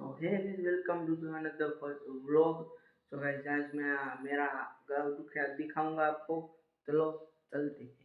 तो hey guys, welcome to another vlog. तो guys, आज मैं मेरा गाँव दिखाऊंगा आपको। चलो चलते हैं।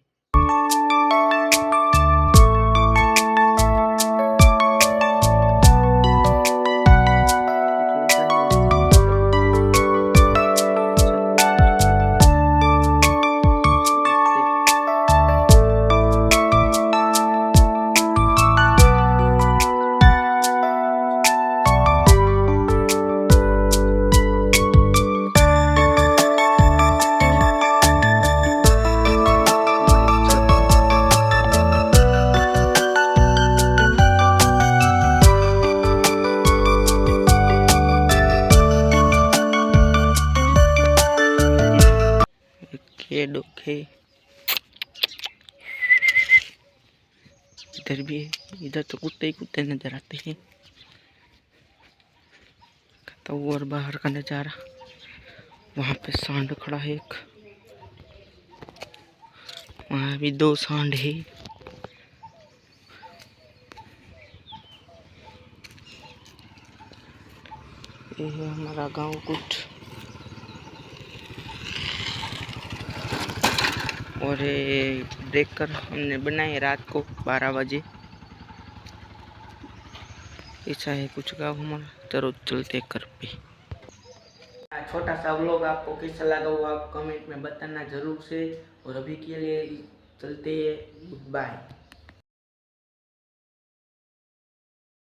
ये डोखे इधर भी है। इधर तो कुत्ते ही कुत्ते नजर आते हैं। तो और बाहर का नजारा, वहां पे सांड खड़ा है एक, वहां भी दो सांड है। ये है हमारा गांव कुछ। और ये ब्रेकर हमने बनाए रात को 12 बजे। ऐसा है कुछ गाँव हमारा। चलो चलते घर पे। छोटा सा व्लॉग आपको कैसा लगा वो आप कमेंट में बताना जरूर से। और अभी के लिए चलते हैं, गुड बाय।